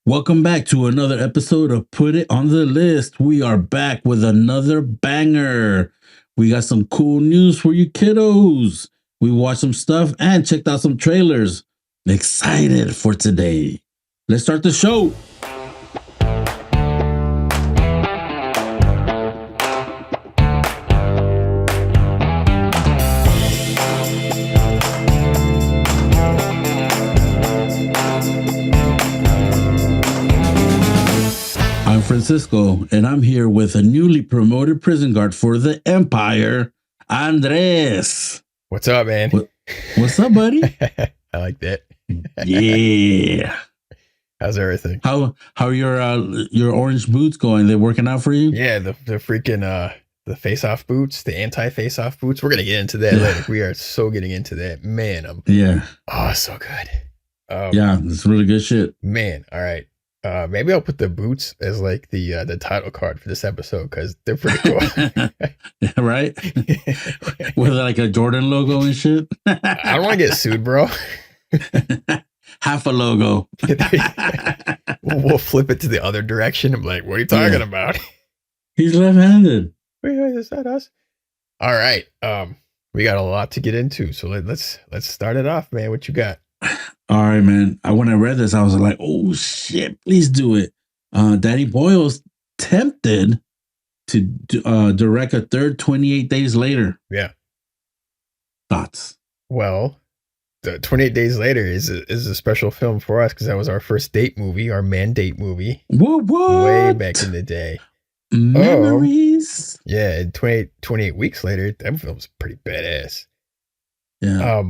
Welcome back to another episode of Put It on the List. We are back with another banger. We got some cool news for you kiddos. We watched some stuff and checked out some trailers. Excited for today. Let's start the show. I'm Francisco, and I'm here with a newly promoted prison guard for the Empire, Andres. What's up, man? What's up, buddy? I like that. Yeah. How's everything? How are your orange boots going? They working out for you? Yeah, the freaking the face-off boots, the anti-face-off boots. We're gonna get into that later. We are so getting into that, man. So good. Yeah, it's really good shit, man. All right. Maybe I'll put the boots as like the title card for this episode because they're pretty cool. Right? With like a Jordan logo and shit. I don't want to get sued, bro. Half a logo. We'll flip it to the other direction. I'm like, what are you talking about? He's left-handed. Wait, is that us? All right. We got a lot to get into, so let's start it off, man. What you got? All right, man. When I read this, I was like, oh shit, please do it. Danny Boyle's tempted to direct a third 28 Days Later. Yeah. Thoughts? Well, the 28 Days Later is a special film for us because that was our first date movie, our mandate movie. What? Way back in the day. Memories. Yeah, and 28 weeks later, that film's pretty badass. Yeah.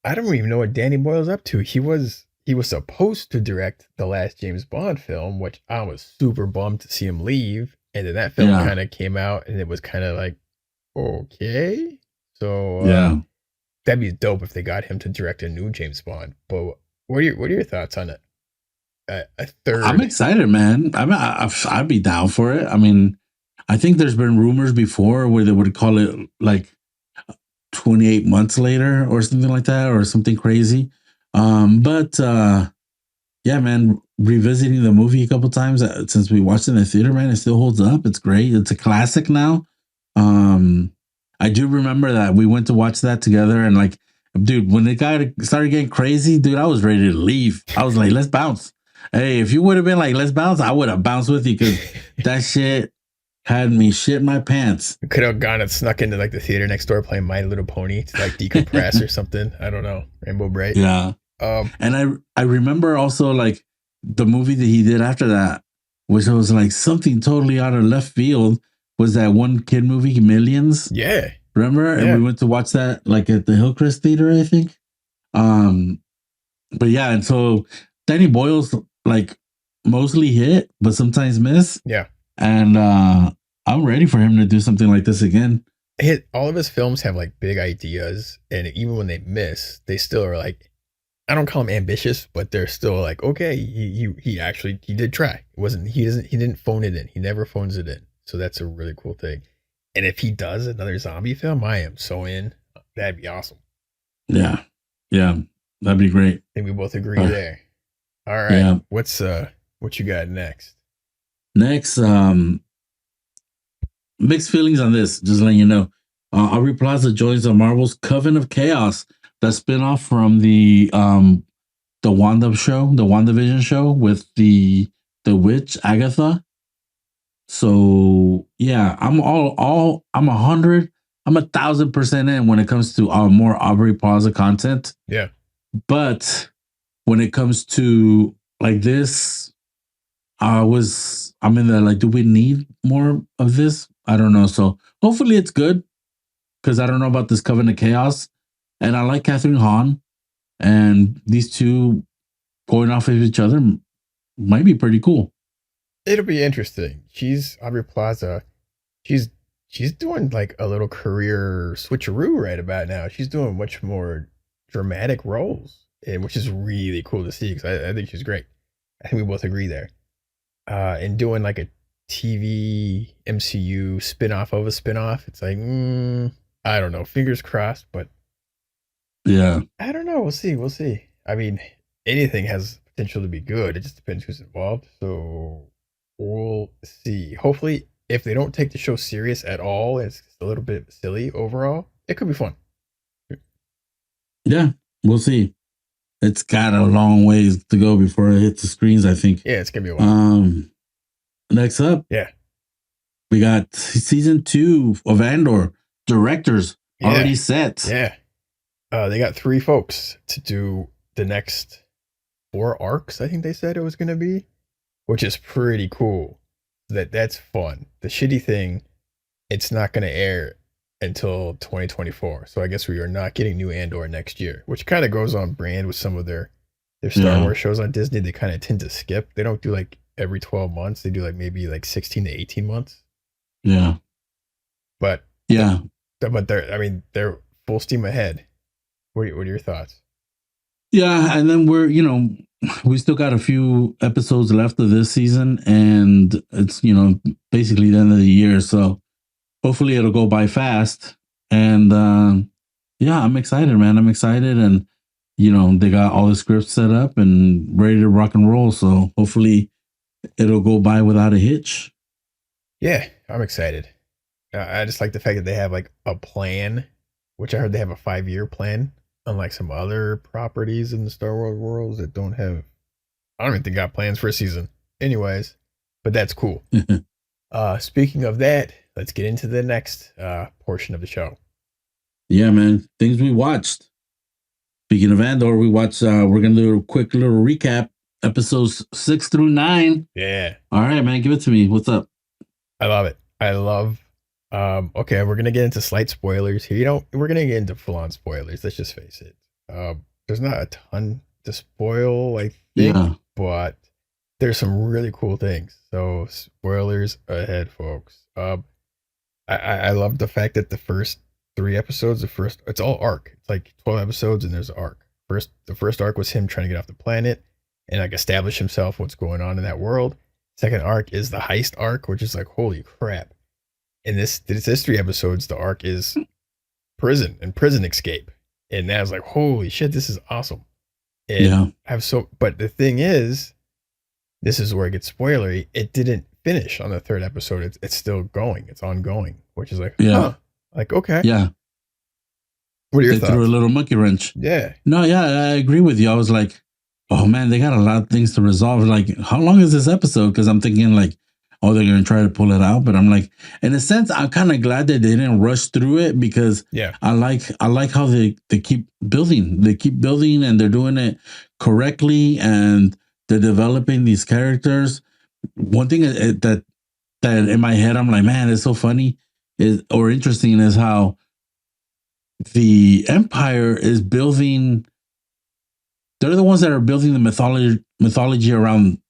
I don't even know what Danny Boyle's up to. He was supposed to direct the last James Bond film, which I was super bummed to see him leave. And then that film kind of came out, and it was kind of like, okay. So that'd be dope if they got him to direct a new James Bond. But what are your thoughts on it? A third? I'm excited, man. I'd be down for it. I mean, I think there's been rumors before where they would call it like 28 months later or something like that, or something crazy. But yeah, man, revisiting the movie a couple times since we watched it in the theater, man, it still holds up. It's great. It's a classic now. I do remember that we went to watch that together, and like, dude, when the guy started getting crazy, dude, I was ready to leave. I was like, let's bounce. Hey, if you would have been like, let's bounce, I would have bounced with you because that shit had me shit my pants. We could have gone and snuck into like the theater next door playing My Little Pony to like decompress or something. I don't know. Rainbow Bright. Yeah. And I remember also like the movie that he did after that, which was like something totally out of left field, was that one kid movie, Millions. Yeah. Remember? Yeah. And we went to watch that like at the Hillcrest Theater, I think. But yeah, and so Danny Boyle's like mostly hit, but sometimes miss. Yeah. And I'm ready for him to do something like this again. All of his films have like big ideas, and even when they miss, they still are like, I don't call them ambitious, but they're still like, okay, he did try. He didn't phone it in. He never phones it in. So that's a really cool thing. And if he does another zombie film, I am so in. That'd be awesome. Yeah. That'd be great. I think we both agree there. All right. Yeah. What you got next? Next, mixed feelings on this. Just letting you know, Aubrey Plaza joins the Marvel's Coven of Chaos, the spinoff from the WandaVision show with the witch Agatha. So yeah, I'm 1,000% in when it comes to more Aubrey Plaza content. Yeah, but when it comes to like this, I'm in the like, do we need more of this? I don't know. So hopefully it's good, because I don't know about this Coven of Chaos, and I like Catherine Hahn, and these two going off of each other might be pretty cool. It'll be interesting. Aubrey Plaza. She's doing like a little career switcheroo right about now. She's doing much more dramatic roles, and which is really cool to see because I think she's great. I think we both agree there. And doing like a TV MCU spinoff of a spinoff, it's like, I don't know. Fingers crossed, but yeah, I don't know. We'll see. I mean, anything has potential to be good. It just depends who's involved. So we'll see. Hopefully, if they don't take the show serious at all, it's a little bit silly overall. It could be fun. Yeah, we'll see. It's got a long ways to go before it hits the screens, I think. Yeah, it's gonna be a while. Next up, Yeah, we got season 2 of Andor. Directors already set. Yeah. They got 3 folks to do the next 4 arcs, I think they said it was gonna be, which is pretty cool. That's fun. The shitty thing, it's not gonna air until 2024. So I guess we are not getting new Andor next year, which kind of goes on brand with some of their Star Wars shows on Disney. They kind of tend to skip. They don't do like every 12 months. They do like maybe like 16 to 18 months. Yeah. But yeah. But they're full steam ahead. What are your thoughts? Yeah, and then we still got a few episodes left of this season, and it's basically the end of the year, so hopefully it'll go by fast. And yeah, I'm excited, man. I'm excited, and they got all the scripts set up and ready to rock and roll. So hopefully it'll go by without a hitch. Yeah, I'm excited. I just like the fact that they have like a plan, which I heard they have a 5-year plan, unlike some other properties in the Star Wars worlds that don't have. I don't even think got plans for a season. Anyways, but that's cool. Speaking of that, let's get into the next portion of the show. Yeah, man. Things we watched. Speaking of Andor, we watched. We're gonna do a quick little recap. Episodes 6 through 9. Yeah. All right, man. Give it to me. What's up? I love it. I love. Okay, we're gonna get into slight spoilers here. We're gonna get into full-on spoilers. Let's just face it. There's not a ton to spoil, I think, but there's some really cool things. So spoilers ahead, folks. I love the fact that the first 3 episodes, it's all arc. It's like 12 episodes and there's an arc. The first arc was him trying to get off the planet and like establish himself, what's going on in that world. Second arc is the heist arc, which is like, holy crap. In this 3 episodes, the arc is prison and prison escape. And that was like, holy shit, this is awesome. And but the thing is, this is where it gets spoilery. It didn't finish on the 3rd episode. It's still going. It's ongoing, which is like, like, okay. Yeah. What are your thoughts? Threw a little monkey wrench. Yeah. No, yeah, I agree with you. I was like, oh man, they got a lot of things to resolve. Like, how long is this episode? Because I'm thinking like, oh, they're gonna try to pull it out. But I'm like, in a sense, I'm kind of glad that they didn't rush through it, because I like how they keep building. They keep building and they're doing it correctly, and they're developing these characters. One thing that in my head, I'm like, man, it's so funny or interesting is how the Empire is building. They're the ones that are building the mythology around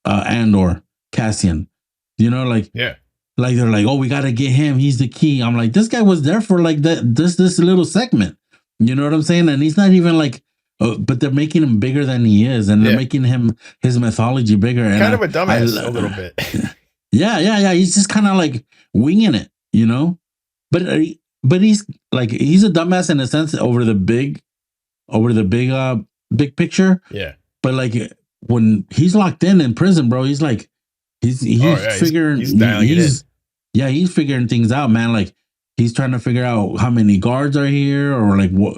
Andor, Cassian. Like they're like, oh, we got to get him. He's the key. I'm like, this guy was there for like this little segment. You know what I'm saying? And he's not even like, but they're making him bigger than he is, and they're making his mythology bigger. And kind of a dumbass a little bit. Yeah. He's just kind of like winging it, But he's a dumbass in a sense over the big picture. Yeah. But like when he's locked in prison, bro, he's like he's figuring he's figuring things out, man. Like he's trying to figure out how many guards are here, or like what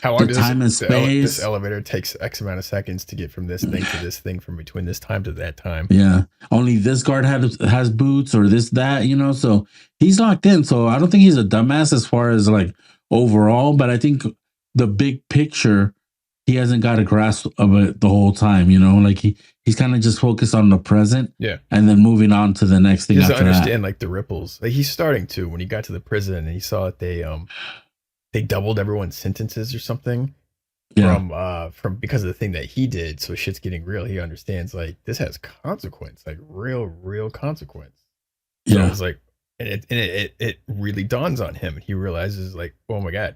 how long the time and space. This elevator takes X amount of seconds to get from this thing to this thing, from between this time to that time. Yeah. Only this guard has boots, or that, so he's locked in. So I don't think he's a dumbass as far as like overall, but I think the big picture, he hasn't got a grasp of it the whole time, like he's kind of just focused on the present, and then moving on to the next thing. He doesn't understand like the ripples. Like he's starting to, when he got to the prison and he saw that they doubled everyone's sentences or something from because of the thing that he did. So shit's getting real. He understands like this has consequence, like real consequence. So it's like, and it really dawns on him, and he realizes like, oh my god,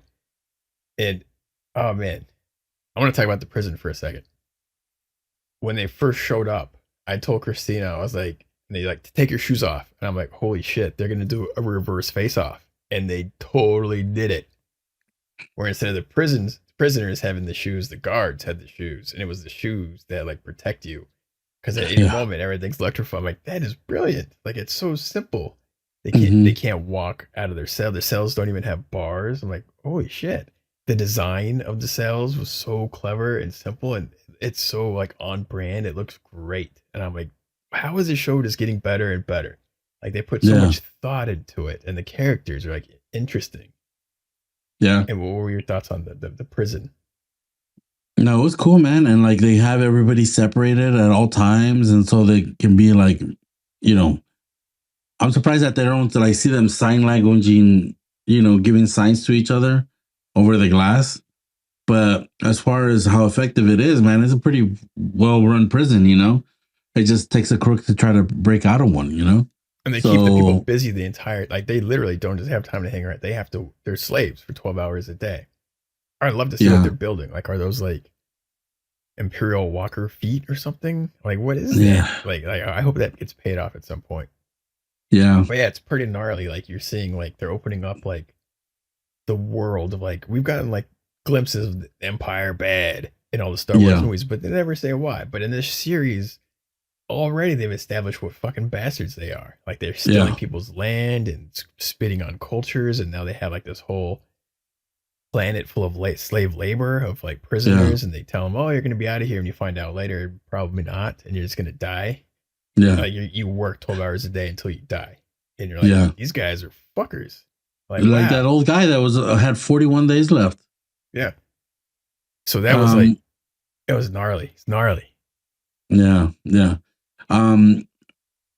and oh man. I want to talk about the prison for a second. When they first showed up, I told Christina, I was like, and they like, take your shoes off. And I'm like, holy shit, they're going to do a reverse face off. And they totally did it. Where instead of the prisoners having the shoes, the guards had the shoes, and it was the shoes that like protect you. Because at any Yeah. moment everything's electrified. I'm like, that is brilliant. Like it's so simple. They Hmm. can't walk out of their cell. Their cells don't even have bars. I'm like, holy shit. The design of the cells was so clever and simple, and it's so like on brand. It looks great. And I'm like, how is this show just getting better and better? Like they put so Yeah. much thought into it, and the characters are like interesting. Yeah. And what were your thoughts on the prison? No, it was cool, man. And like they have everybody separated at all times. And so they can be like, you know, I'm surprised that they don't like see them sign language and, giving signs to each other over the glass. But as far as how effective it is, man, it's a pretty well run prison. It just takes a crook to try to break out of one. And they keep the people So, busy the entire like they literally don't just have time to hang around. They have to they're slaves for 12 hours a day. I'd love to see what yeah. they're building. Like are those like Imperial Walker feet or something? Like what is that? Yeah. Like I hope that gets paid off at some point. Yeah. But yeah, it's pretty gnarly. Like you're seeing like they're opening up like the world of like we've gotten like glimpses of the Empire bad in all the Star Wars Yeah. movies, but they never say why. But in this series, already they've established what fucking bastards they are. Like they're stealing Yeah. people's land and spitting on cultures, and now they have like this whole planet full of slave labor of like Yeah. prisoners, and they tell them, "Oh, you're going to be out of here," and you find out later probably not, and you're just going to die. Yeah. You work 12 hours a day until you die, and you're like, Yeah. these guys are fuckers. Like Like that wow, old guy that was had 41 days left. yeah. So that was like Um, it was gnarly. It's gnarly. yeah. Yeah. Um,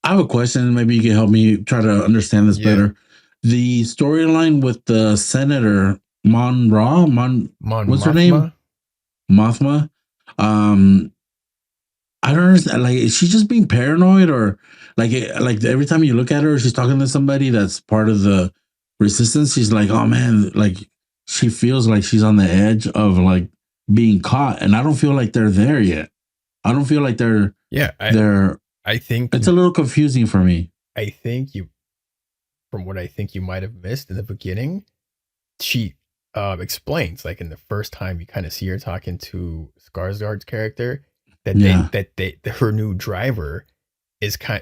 I have a question. Maybe you can help me try to understand this Yeah, better. The storyline with the Senator what's her name? Mothma. Mothma. Um, I don't understand. Like, is she just being paranoid, or like every time you look at her, she's talking to somebody that's part of the resistance. She's like, oh man, like she feels like she's on the edge of like being caught, and I don't feel like they're there yet. I don't feel like Yeah, they're. I think It's a little confusing for me. I think you from what I think you might have missed in the beginning, she explains like in the first time you kind of see her talking to Skarsgård's character that Yeah, her new driver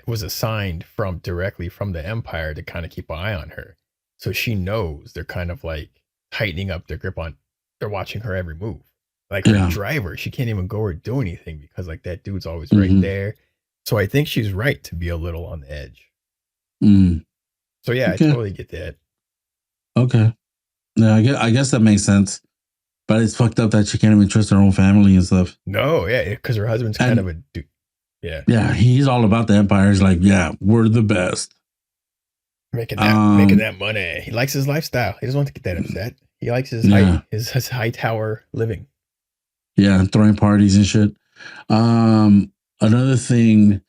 was assigned from directly from the Empire to kind of keep an eye on her. So she knows they're kind of like tightening up their grip on they're watching her every move. Like her yeah, driver, she can't even go or do anything because like that dude's always right hmm, there. So I think she's right to be a little on the edge. mm, So yeah, I okay, totally get that. okay. Yeah, I guess that makes sense. But it's fucked up that she can't even trust her own family and stuff. No, yeah, because her husband's kind of And a dude. Yeah, yeah, he's all about the empire. He's like, yeah, we're the best. making Um, that money. He likes his lifestyle. He doesn't want to get that upset. He likes yeah, his high tower living. yeah, throwing parties and shit. Another thing,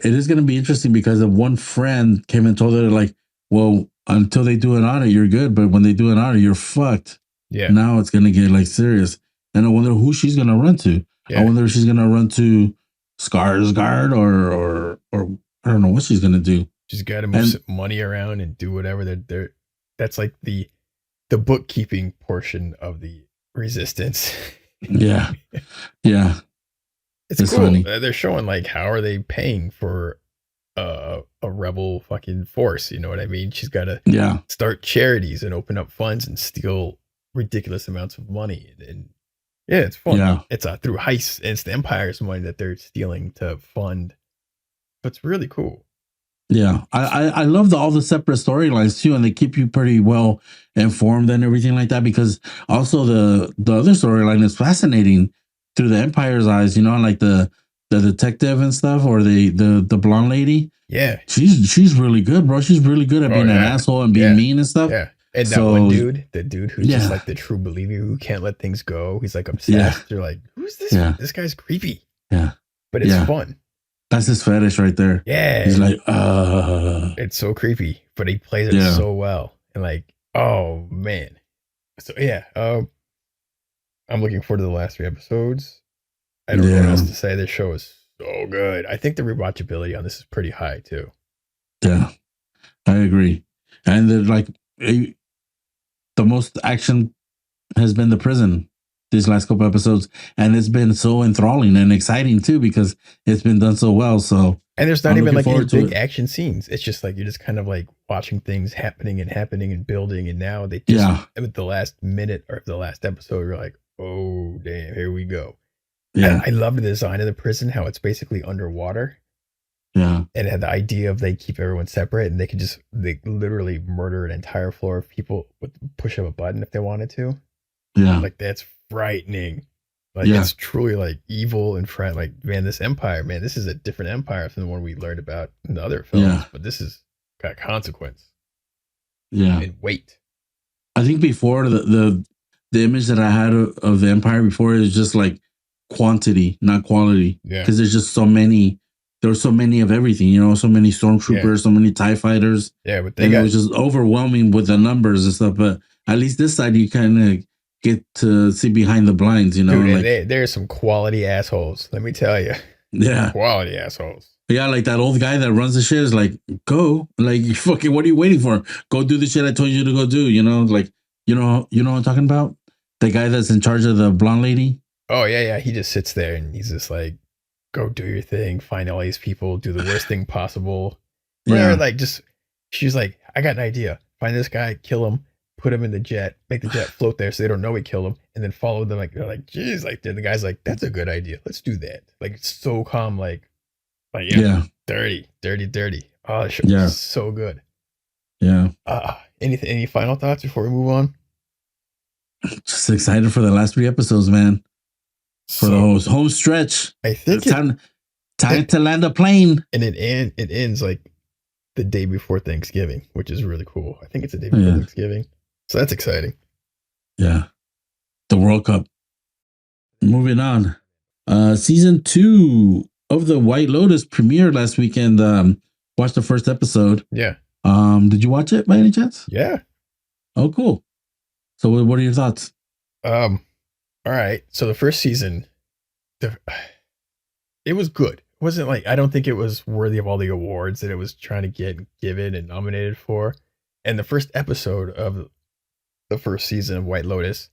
it is going to be interesting because of one friend came and told her like, well, until they do an audit, you're good, but when they do an audit, you're fucked. Yeah, Now it's going to get like serious, and I wonder who she's going to run to. I yeah. wonder if she's going to run to Skarsgård or I don't know what she's going to do. She's got to move And some money around and do whatever. They're that's like the bookkeeping portion of the resistance. yeah, yeah, It's it's cool. funny. They're showing like how are they paying for a rebel fucking force? You know what I mean? She's got to Yeah, start charities and open up funds and steal ridiculous amounts of money. And yeah, it's fun. yeah, It's through heists. And it's the Empire's money that they're stealing to fund. But it's really cool. yeah. I love all the separate storylines too, and they keep you pretty well informed and everything like that. Because also the other storyline is fascinating through the Empire's eyes. Like the detective and stuff, or the blonde lady. Yeah. She's really good, bro. She's really good at Oh being an yeah. asshole and being Yeah. mean and stuff. Yeah. And that one So dude, the dude who's just yeah, like the true believer who can't let things go. He's like yeah, obsessed. You're like, who's this? yeah, This guy's creepy, yeah, but it's yeah. fun. That's his fetish right there. He's Yeah. like, It's so creepy, but he plays it yeah, so well. And like, oh man. So yeah, I'm looking forward to the last 3 episodes. I don't know what else yeah, to say. This show is so good. I think the rewatchability on this is pretty high too. yeah. I agree. And like the most action has been the prison. these last couple episodes, and it's been so enthralling and exciting too because it's been done so well. So, and there's not I'm even looking like any forward to big it. action scenes. It's just like you're just kind of like watching things happening and building. And now they just Yeah, with the last minute or the last episode, you're like, oh damn, here we go. yeah, I love the design of the prison, how it's basically underwater, yeah, and it had the idea of they keep everyone separate and they literally murder an entire floor of people with push of a button if they wanted to. yeah, Like that's frightening. Like yeah, it's truly like evil and friend. Like man, this empire, man, this is a different empire from the one we learned about in the other yeah, films. But this is got consequence yeah. and weight. I think before the image that I had of the Empire before is just like quantity, not quality, Yeah, because there's just so many. There were so many of everything, you know, so many yeah, stormtroopers, so many Tie fighters, yeah. But they and it got was just overwhelming with the numbers and stuff. But at least this side, you kind of get to see behind the blinds, you know, dude, and like there's some quality assholes. Let me tell you, yeah, quality assholes. yeah, like that old guy that runs the shit is like, go, like you fucking, what are you waiting for? Go do the shit I told you to go do, you know, like you know what I'm talking about? The guy that's in charge of the blonde lady. Oh yeah, yeah. He just sits there and he's just like, go do your thing, find all these people, do the worst thing possible. Whatever, Yeah, like just she's like, I got an idea. Find this guy, kill him, put him in the jet, make the jet float there so they don't know we killed him, and then follow them like they're like, geez, like the guy's like, that's a good idea. Let's do that. Like it's so calm, like yeah, yeah, dirty, dirty, dirty. Oh, the show yeah, is so good. yeah. Any final thoughts before we move on? Just excited for the last 3 episodes, man. For the So home stretch. I It's think time to land a plane. and it ends like the day before Thanksgiving, which is really cool. I think it's the day before Yeah, Thanksgiving. So that's exciting. yeah. The World Cup. Moving on. Season 2 of the White Lotus premiered last weekend. Watched the first episode. Yeah. Did you watch it by any chance? Yeah. Oh, cool. So, what are your thoughts? All right. So the first season, the, it was good. It wasn't like I don't think it was worthy of all the awards that it was trying to get given and nominated for. And the first episode of the first season of White Lotus,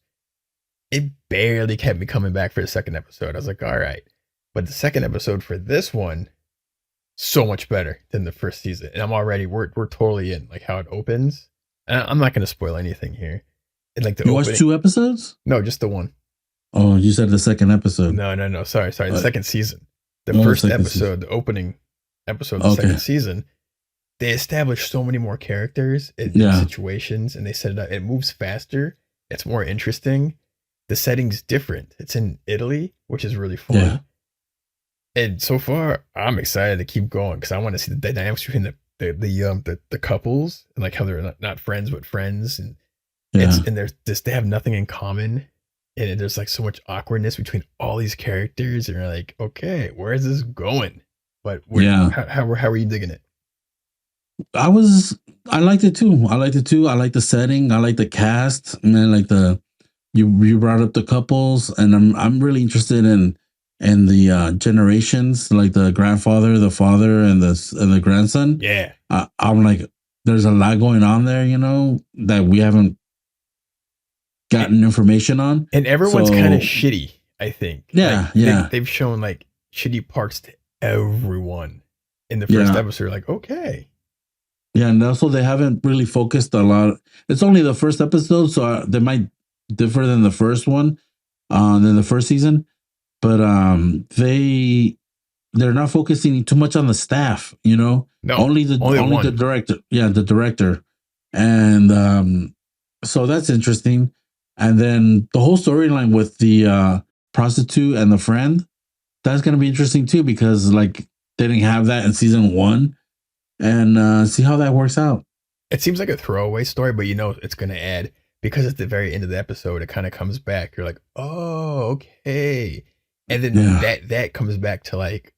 it barely kept me coming back for the second episode. I was like, all right. But the second episode for this one, so much better than the first season. And we're totally in like how it opens. And I'm not going to spoil anything here. And like the You opening, watched 2 episodes? no, just the one. Oh, you said the second episode. No. Sorry. The second season. The Oh, first second episode, season. the opening episode of the Okay. second season, they establish so many more characters and Yeah. situations, and they set it up. It moves faster. It's more interesting. The setting's different. It's in Italy, which is really fun. Yeah. And so far, I'm excited to keep going because I want to see the dynamics between the couples and like how they're not friends but friends, and Yeah. there's this, they have nothing in common, and there's like so much awkwardness between all these characters, and you're like, okay, where is this going? But Yeah. how are you digging it? I liked it too. I liked the setting. I like the cast. And then like you brought up the couples, and I'm really interested in the generations, like the grandfather, the father, and the grandson. Yeah, I'm like, there's a lot going on there, you know, that we haven't gotten information on. and everyone's So, kind of shitty. I think. Yeah, Like, yeah. they've shown like shitty parts to everyone in the first Yeah. episode. Like, okay, Yeah, and also they haven't really focused a lot. It's only the first episode, so they might differ than the first one, than the first season. But they're not focusing too much on the staff, you know. no, Only the one. director. Yeah, the director, and so that's interesting. And then the whole storyline with the prostitute and the friend, that's gonna be interesting too, because like they didn't have that in season 1, and see how that works out. It seems like a throwaway story, but you know it's going to add because at the very end of the episode, it kind of comes back. You're like, oh, okay. And then Yeah. that comes back to like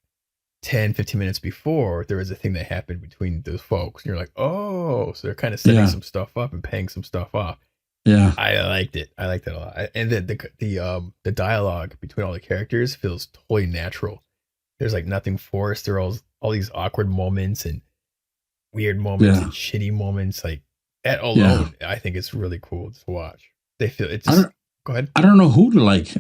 10, 15 minutes before there was a thing that happened between those folks. And you're like, oh, so they're kind of setting Yeah. some stuff up and paying some stuff off. Yeah, I liked it. I liked it a lot. And the dialogue between all the characters feels totally natural. There's like nothing forced. There are all these awkward moments and weird moments Yeah. and shitty moments. Like that Yeah. alone, I think it's really cool to watch. They feel it's I just, don't. Go ahead. I don't know who to like,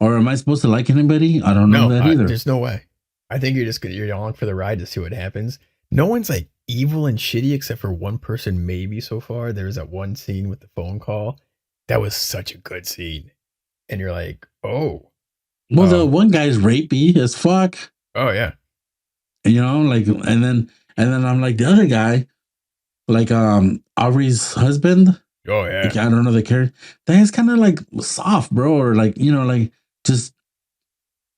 or am I supposed to like anybody? I don't know No, that either. there's no way. I think you're along for the ride to see what happens. No one's like evil and shitty except for one person, maybe so far. There was that one scene with the phone call. That was such a good scene, and you're like, oh, Well, the one guy's rapey as fuck. Oh yeah. Like, and then I'm like the other guy, like Aubrey's husband. Oh yeah. Like, I don't know the character. That is kind of like soft, bro, or like like just.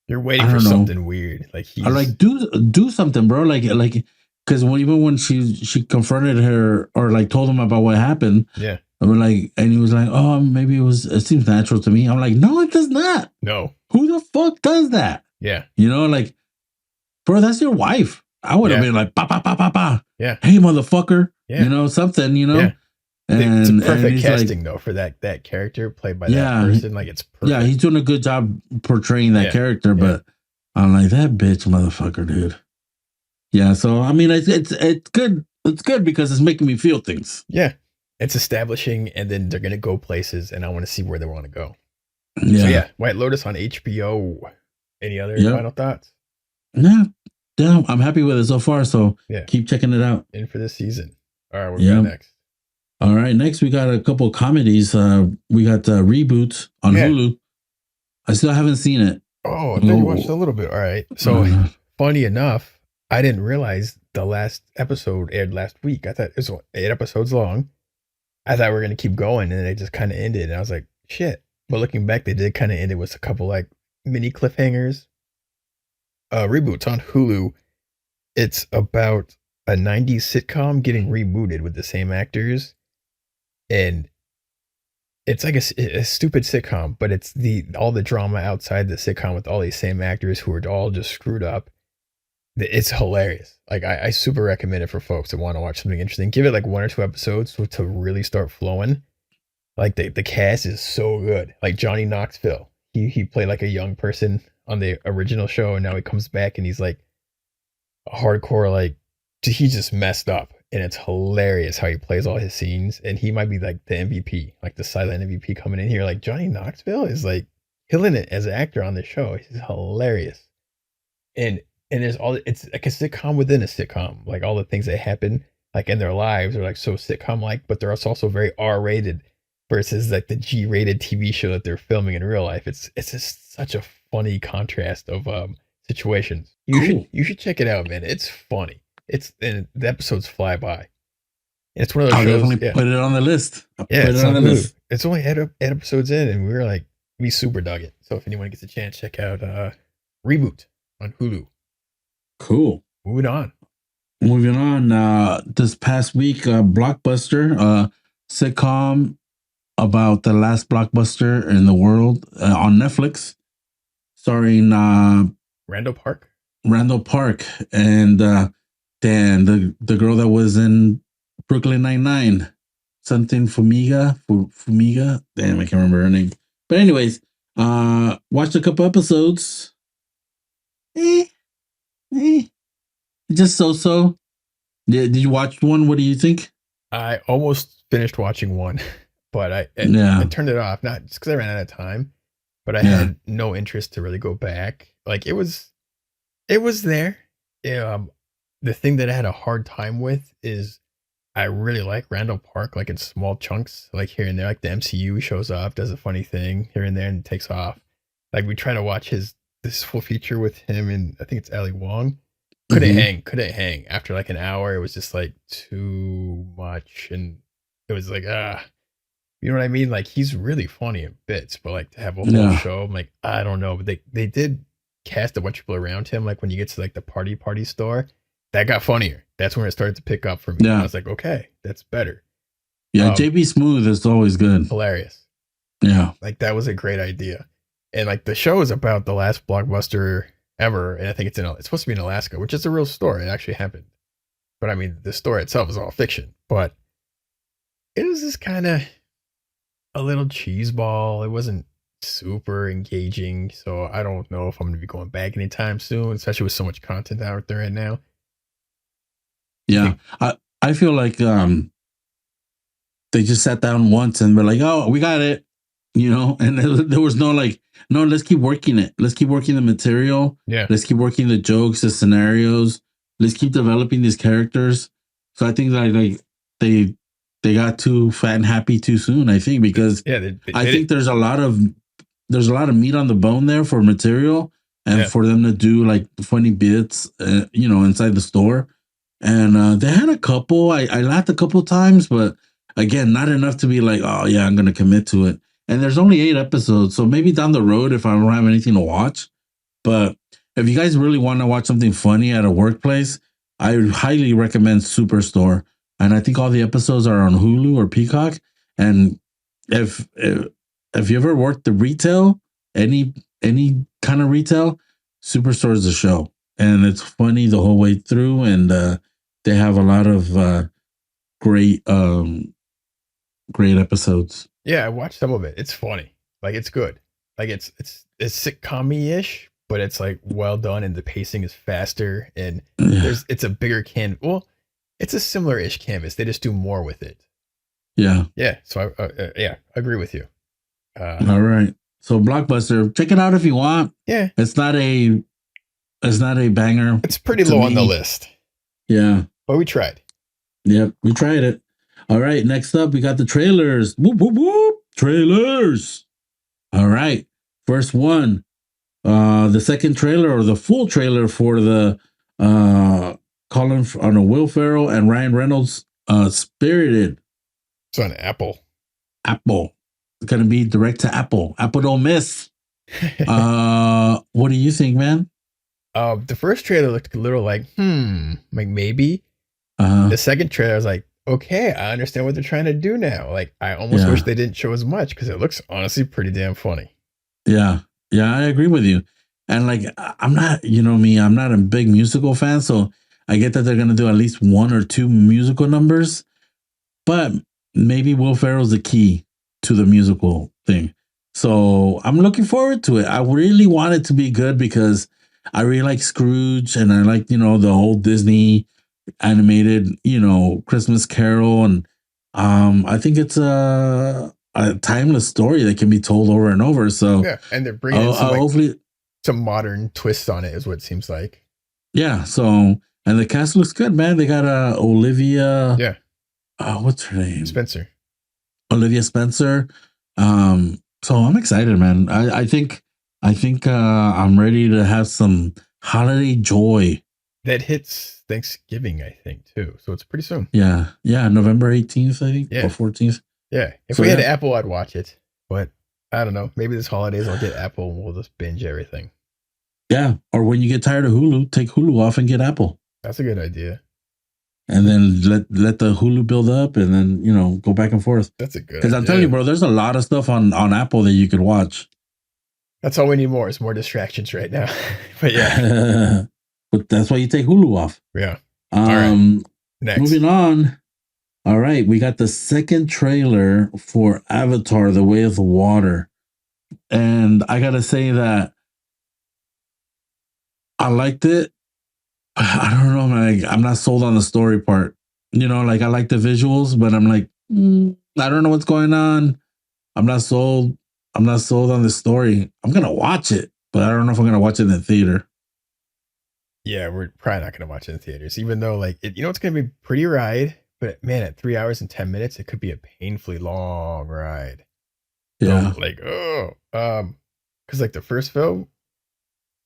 You're waiting for something weird, like he's or like do something, bro. Like because even when she confronted her or like told him about what happened, yeah, I'm like, and he was like, oh, maybe it seems natural to me. I'm like, no, it does not. No, who the fuck does that? Yeah, like, bro, that's your wife. I would have been like, pa pa pa pa pa. Yeah, hey, motherfucker. Yeah, something. Yeah. And it's a perfect casting like, though for that character played by that person. Like it's perfect. Yeah, he's doing a good job portraying that character, but I'm like, that bitch motherfucker, dude. Yeah, so I mean, it's good. It's good because it's making me feel things. Yeah, it's establishing, and then they're gonna go places, and I want to see where they want to go. Yeah, so yeah, White Lotus on HBO. Any other final thoughts? Yeah, I'm happy with it so far. So keep checking it out. In for this season. All right, what we got next? All right, next we got a couple of comedies. We got Reboot on Hulu. I still haven't seen it. Oh, I thought you watched a little bit. All right. So funny enough, I didn't realize the last episode aired last week. I thought it was 8 episodes long. I thought we were going to keep going, and it just kind of ended. And I was like, shit. But looking back, they did kind of end it with a couple like mini cliffhangers. Reboot's on Hulu. It's about a 90s sitcom getting rebooted with the same actors. And it's like a stupid sitcom, but it's all the drama outside the sitcom with all these same actors who are all just screwed up. It's hilarious. Like I super recommend it for folks that want to watch something interesting. Give it like 1 or 2 episodes to really start flowing. Like the cast is so good. Like Johnny Knoxville, he played like a young person on the original show, and now he comes back and he's like a hardcore, like he just messed up. And it's hilarious how he plays all his scenes. And he might be like the MVP, like the silent MVP coming in here. Like Johnny Knoxville is like killing it as an actor on the show. He's hilarious. And there's it's like a sitcom within a sitcom. Like all the things that happen like in their lives are like so sitcom like, but they're also very R-rated versus like the G-rated TV show that they're filming in real life. It's just such a funny contrast of situations. You should check it out, man. It's funny. And the episodes fly by. It's one of those I'll shows. Definitely put it on the list. It's on the list. It's only 8 episodes in, and we super dug it. So if anyone gets a chance, check out Reboot on Hulu. Cool. Moving on. This past week, Blockbuster, sitcom about the last blockbuster in the world on Netflix, starring Randall Park, and Dan, the girl that was in Brooklyn Nine-Nine, something Fumiga. Damn, I can't remember her name. But anyways, watched a couple episodes. Just so. Did you watch one? What do you think? I almost finished watching one, but I turned it off, not just because I ran out of time, but I had no interest to really go back. Like it was there. The thing that I had a hard time with is I really like Randall Park, like in small chunks, like here and there, like the MCU shows up, does a funny thing here and there, and takes off. Like we try to watch this full feature with him, and I think it's Ali Wong. Couldn't hang. After like an hour, it was just like too much, and it was like you know what I mean? Like he's really funny in bits, but like to have a whole show, I'm like, I don't know. But they did cast a bunch of people around him. Like when you get to like the party store, that got funnier. That's when it started to pick up for me. I was like, okay, that's better. Yeah, JB Smoove is always good. Hilarious. Yeah. Like that was a great idea. And like the show is about the last blockbuster ever, and I think it's supposed to be in Alaska, which is a real story. It actually happened. But I mean, the story itself is all fiction. But it was just kind of a little cheeseball. It wasn't super engaging, so I don't know if I'm going to be going back anytime soon, especially with so much content out there right now. Yeah, I feel like they just sat down once and were like, "Oh, we got it." And there was no like, no, let's keep working it. Let's keep working the material. Yeah. Let's keep working the jokes, the scenarios. Let's keep developing these characters. So I think that like they they got too fat and happy too soon. I think because Yeah, I they did. think there's a lot of meat on the bone there for material and Yeah. for them to do like funny bits, inside the store. And they had a couple. I laughed a couple times, but again, not enough to be like, oh yeah, I'm gonna commit to it. And there's only 8 episodes, so maybe down the road if I don't have anything to watch. But if you guys really want to watch something funny at a workplace, I highly recommend Superstore. And I think all the episodes are on Hulu or Peacock. And if you ever worked the retail, any kind of retail, Superstore is the show, and it's funny the whole way through. And they have a lot of great great episodes. Yeah, I watched some of it. It's funny. Like it's good. Like it's sitcom-y ish, but it's like well done and the pacing is faster and Yeah, it's a bigger well, it's a similar ish canvas. They just do more with it. yeah. Yeah, so I agree with you. All right. So Blockbuster, check it out if you want. Yeah, It's not a banger it's pretty to low on the me. list, Yeah. but we tried. Yep. We tried it. All right. Next up, we got the trailers. Whoop, whoop, whoop. Trailers. All right. First one. The second trailer or the full trailer for the Will Ferrell and Ryan Reynolds Spirited. It's on Apple. Apple. It's gonna be direct to Apple. Apple don't miss. What do you think, man? The first trailer looked a little like maybe. Uh The second trailer I was like, okay, I understand what they're trying to do now. Like I almost yeah. wish they didn't show as much because it looks honestly pretty damn funny. Yeah. Yeah, I agree with you. And like I'm not, me, I'm not a big musical fan, so I get that they're gonna do at least one or two musical numbers, but maybe Will Ferrell's the key to the musical thing. So I'm looking forward to it. I really want it to be good because I really like Scrooge and I like, the whole Disney animated, Christmas Carol. And I think it's a timeless story that can be told over and over. So Yeah, and they're bringing in hopefully, some modern twists on it, is what it seems like. yeah. So, and the cast looks good, man. They got Olivia. Yeah, What's her name? Spencer. Olivia Spencer. So I'm excited, man. I think I'm ready to have some holiday joy. That hits Thanksgiving, I think, too. So it's pretty soon. Yeah, yeah, November 18th, I think, Yeah. or 14th. Yeah, if So, we had yeah. Apple, I'd watch it. But I don't know. Maybe this holidays I'll get Apple and we'll just binge everything. Yeah, or when you get tired of Hulu, take Hulu off and get Apple, That's a good idea. and then let the Hulu build up, and then go back and forth. That's a good Because I'm idea. telling you, bro, there's a lot of stuff on Apple that you could watch. That's all we need more is more distractions right now. But yeah. But that's why you take Hulu off. Yeah. Right. Next. Moving on. All right, we got the second trailer for Avatar: The Way of the Water, and I gotta say that I liked it. I don't know, man. I'm not sold on the story part. Like I like the visuals, but I'm like, I don't know what's going on. I'm not sold. I'm not sold on the story. I'm gonna watch it, but I don't know if I'm gonna watch it in the theater. Yeah, we're probably not going to watch it in theaters, even though it's going to be a pretty ride. But man, at 3 hours and 10 minutes, it could be a painfully long ride. Yeah. So, because the first film,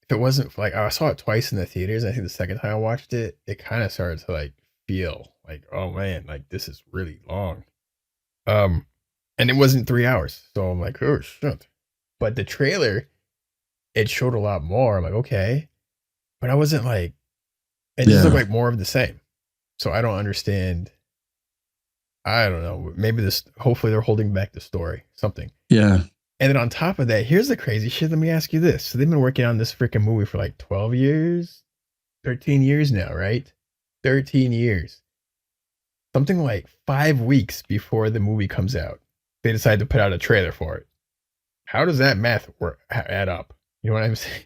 if it wasn't I saw it twice in the theaters. I think the second time I watched it, it kind of started to feel like, oh man, this is really long. And it wasn't 3 hours, so I'm like, oh shit. But the trailer, it showed a lot more. I'm like, okay, but I wasn't it just looked like more of the same. So I don't understand. I don't know. Maybe hopefully they're holding back the story, something. Yeah. And then on top of that, here's the crazy shit. Let me ask you this. So they've been working on this freaking movie for 12 years, 13 years now, right? 13 years. Something like 5 weeks before the movie comes out, they decide to put out a trailer for it. How does that math add up? You know what I'm saying?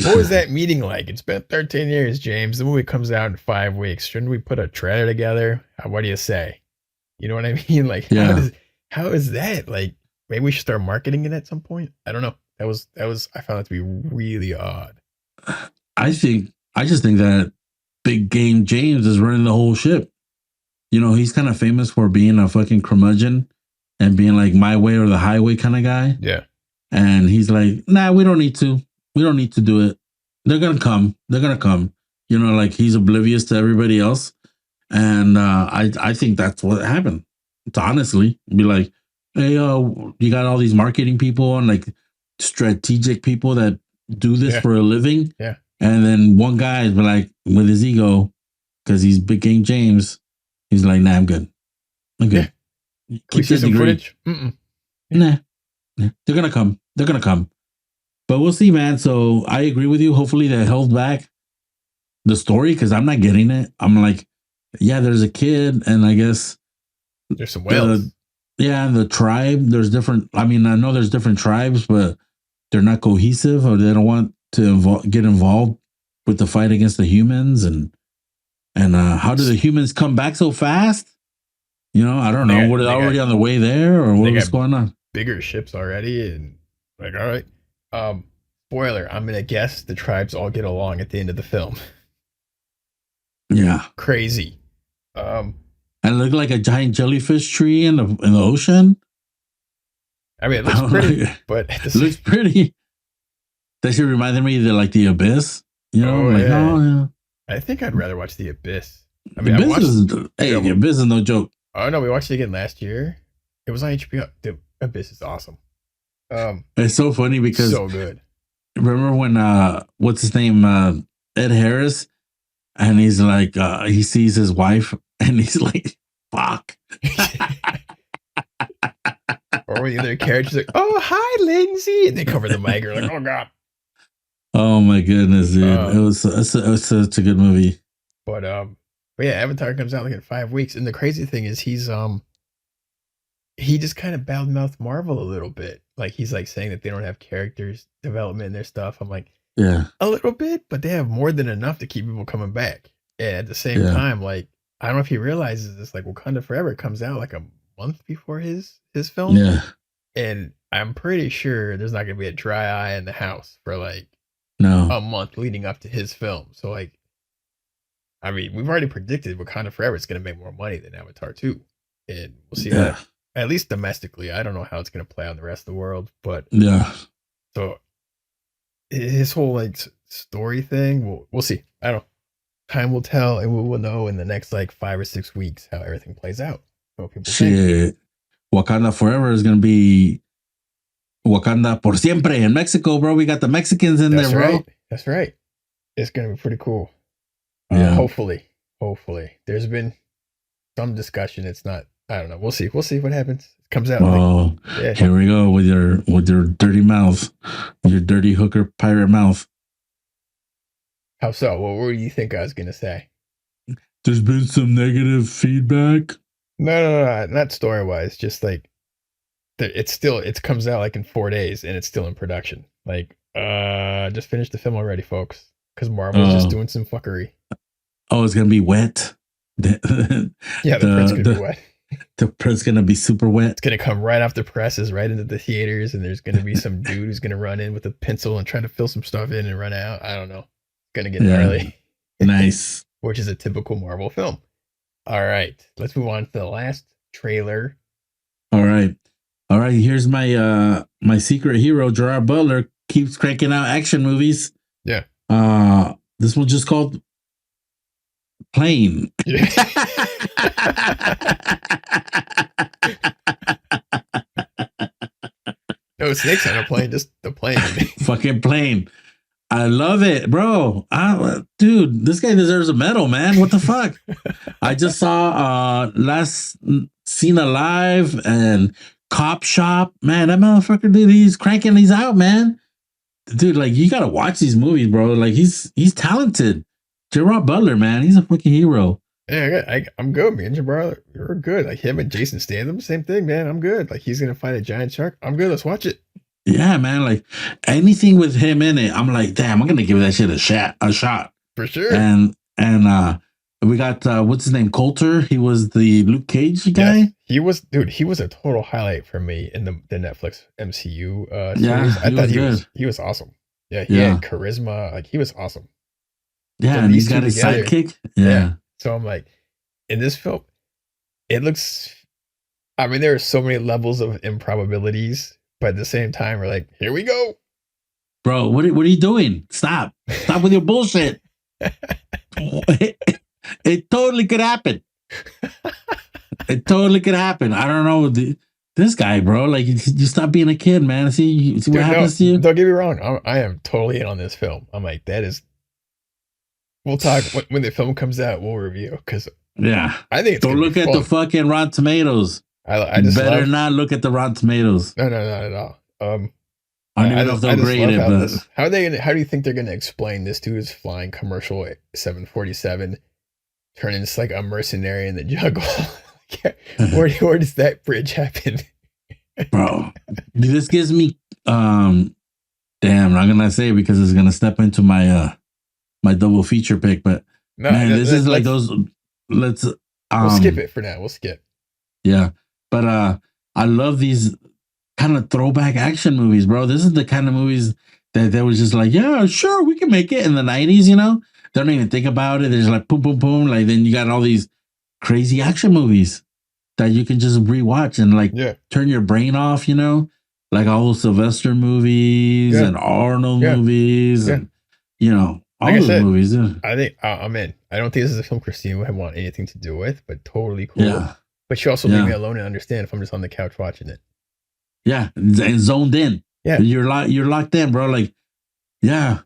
What was that meeting like? It's been 13 years, James. The movie comes out in 5 weeks. Shouldn't we put a trailer together? What do you say? You know what I mean? Yeah. How is that? maybe we should start marketing it at some point. I don't know. That was I found that to be really odd. I just think that Big Game James is running the whole ship. You know, he's kind of famous for being a fucking curmudgeon and being like my way or the highway kind of guy. Yeah. And he's like, nah, we don't need to. We don't need to do it. They're going to come. They're going to come. You know, like he's oblivious to everybody else. And I think that's what happened. To honestly be like, hey, you got all these marketing people and like strategic people that do this for a living. Yeah. And then one guy is like, with his ego, because he's Big Game James, he's like, nah, I'm good. I'm good. Yeah. Can we see some footage? Mm-mm. Nah. They're going to come. They're going to come. But we'll see, man. So I agree with you. Hopefully they held back the story because I'm not getting it. I'm like, yeah, there's a kid, and I guess there's some whales. And the tribe, there's different. I mean, I know there's different tribes, but they're not cohesive, or they don't want to get involved with the fight against the humans. And how do the humans come back so fast? You know, I don't know. Were they already on the way there, or what was going on? Bigger ships already, and like, all right. Spoiler, I'm gonna guess the tribes all get along at the end of the film. Yeah. Crazy. And it looked like a giant jellyfish tree in the ocean. I mean, it looks pretty, but it looks pretty. That should remind me of the Abyss. You know, yeah. I think I'd rather watch The Abyss. I mean, The Abyss is no joke. Oh no, we watched it again last year. It was on HBO. The Abyss is awesome. It's so funny because so good. Remember when what's his name, Ed Harris, and he's like he sees his wife and he's like, fuck. Or when the other character's like, oh hi Lindsay, and they cover the mic, like, oh god. Oh my goodness, dude. It's such a good movie. But yeah, Avatar comes out like in 5 weeks, and the crazy thing is he just kind of badmouthed Marvel a little bit. Like he's like saying that they don't have characters development in their stuff. I'm like, yeah, a little bit, but they have more than enough to keep people coming back. And at the same time, like, I don't know if he realizes this, like Wakanda Forever comes out like a month before his film. Yeah. And I'm pretty sure there's not gonna be a dry eye in the house for like a month leading up to his film. So like, I mean, we've already predicted Wakanda Forever is gonna make more money than Avatar 2. And we'll see that. At least domestically. I don't know how it's going to play out in the rest of the world, but yeah. So his whole like story thing, we'll see. I don't know. Time will tell, and we will know in the next like 5 or 6 weeks how everything plays out. What people think. Wakanda Forever is going to be Wakanda por siempre in Mexico, bro. We got the Mexicans in there, bro. That's right. It's going to be pretty cool. Yeah. Hopefully. There's been some discussion. It's not. I don't know. We'll see. We'll see what happens. It comes out. Oh, here we go with your dirty mouth, your dirty hooker pirate mouth. How so? What do you think I was gonna say? There's been some negative feedback. No, not story wise. Just like it comes out like in 4 days, and it's still in production. Like, just finished the film already, folks. Because Marvel's just doing some fuckery. Oh, it's gonna be wet. The print's gonna be wet. The print's gonna be super wet. It's gonna come right off the presses, right into the theaters, and there's gonna be some dude who's gonna run in with a pencil and try to fill some stuff in and run out. I don't know. It's gonna get gnarly. Nice. Which is a typical Marvel film. All right, let's move on to the last trailer. All right. Here's my my secret hero, Gerard Butler, keeps cranking out action movies. Yeah. This one's just called Plane. Yeah. No snakes on a plane, just the plane. Fucking plane. I love it, bro. Dude, this guy deserves a medal, man. What the fuck? I just saw Last Seen Alive and Cop Shop. Man, that motherfucker, dude, he's cranking these out, man. Dude, like, you gotta watch these movies, bro. Like, he's talented. Gerard Butler, man, he's a fucking hero. Yeah, I'm good, man. Gerard, you're good. Like him and Jason Statham, same thing, man. I'm good. Like he's gonna fight a giant shark. I'm good. Let's watch it. Yeah, man. Like anything with him in it, I'm like, damn, I'm gonna give that shit a shot for sure. And We got what's his name? Coulter. He was the Luke Cage guy. Yes, he was, dude. He was a total highlight for me in the Netflix MCU series. Yeah, I he thought was good. he was awesome. Yeah, he had Yeah, charisma. Like he was awesome. So yeah, and these he's two got his together, sidekick. yeah. Yeah, So I'm like, in this film, it looks. I mean, there are so many levels of improbabilities, but at the same time, we're like, here we go. bro, what are you doing? Stop with your bullshit. It totally could happen. It totally could happen. I don't know this guy, bro. Like you stop being a kid, man. See what Dude, no, happens to you. don't get me wrong. I am totally in on this film. I'm like, that is. We'll talk when the film comes out. We'll review because Yeah. I think it's Don't gonna look be at fun. the fucking Rotten Tomatoes. I just Better love, not look at the Rotten Tomatoes. no, not at all. I don't even know if I they'll just grade love it, how but this. How are they gonna? How do you think they're gonna explain this dude is flying commercial 747, turning into like a mercenary in the jungle? Where does that bridge happen? bro, this gives me damn, I'm not gonna say it because it's gonna step into my my double feature pick, but No, man, this is like those let's we'll skip it for now. We'll skip. Yeah. But I love these kind of throwback action movies, bro. This is the kind of movies that they was just like, yeah, sure, we can make it in the 90s, you know? They don't even think about it. They're just like boom, boom, boom. Like then you got all these crazy action movies that you can just rewatch and like turn your brain off, you know? Like all those Sylvester movies and Arnold movies and you know, all like those I said, movies. Yeah. I think I'm in. I don't think this is a film Christine would want anything to do with, but totally cool. Yeah. But she also leave me alone and understand if I'm just on the couch watching it. Yeah, and zoned in. Yeah, you're locked in, bro. Like, yeah,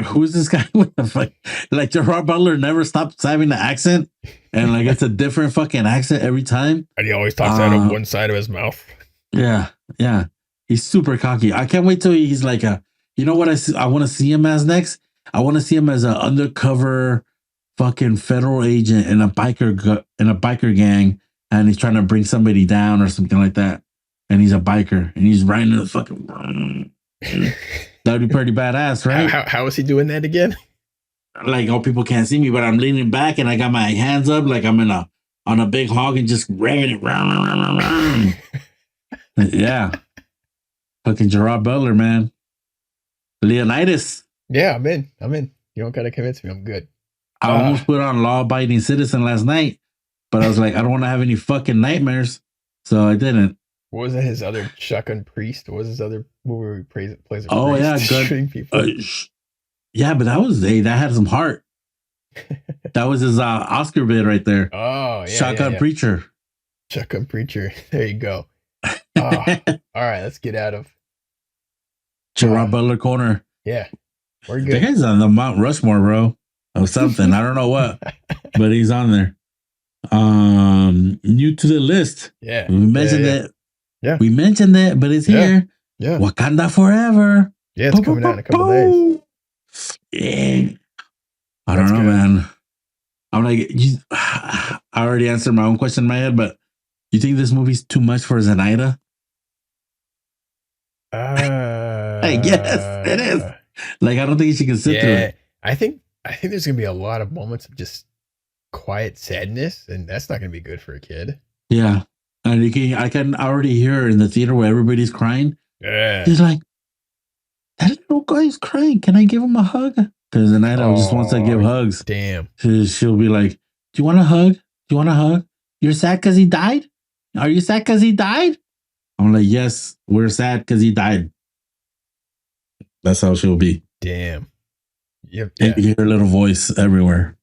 who's this guy with the fuck? Like Gerard Butler never stops having the accent, and like it's a different fucking accent every time. And he always talks out of one side of his mouth. Yeah, yeah, he's super cocky. I can't wait till he's like a. You know what I want to see him as next? I want to see him as an undercover fucking federal agent in a biker gang, and he's trying to bring somebody down or something like that. And he's a biker, and he's riding the fucking. That'd be pretty badass, right? How is he doing that again? Like, oh, people can't see me, but I'm leaning back and I got my hands up, like I'm on a big hog and just revving it. Yeah, fucking Gerard Butler, man. Leonidas. Yeah, I'm in. You don't gotta convince me. I'm good. I almost put on Law Abiding Citizen last night, but I was like, I don't want to have any fucking nightmares, so I didn't. What was that? His other Shotgun Priest? What was his other movie where he plays a priest? Oh yeah, good. People? Yeah, but that had some heart. That was his Oscar bid right there. Oh yeah, Shotgun Preacher. Shotgun Preacher. There you go. All right, let's get out of Gerard Butler corner. Yeah, we're good. The guy's on the Mount Rushmore, bro, of something. I don't know what, but he's on there. New to the list. Yeah, we mentioned that. Yeah, we mentioned that, but it's here. Yeah, Wakanda Forever. Yeah, it's coming out in a couple days. Yeah, I don't know, man. I'm like, I already answered my own question in my head, but you think this movie's too much for Zenaida? I guess it is. Like, I don't think she can sit through it. I think there's gonna be a lot of moments of just quiet sadness, and that's not gonna be good for a kid. Yeah, and I can already hear her in the theater where everybody's crying. Yeah, she's like, "That little guy's crying. Can I give him a hug?" Because Zenaida just wants to give hugs. Damn. She'll be like, "Do you want a hug? Do you want a hug? You're sad because he died? Are you sad because he died?" I'm like, "Yes, we're sad because he died." That's how she'll be. Damn. Yep. And you hear her little voice everywhere.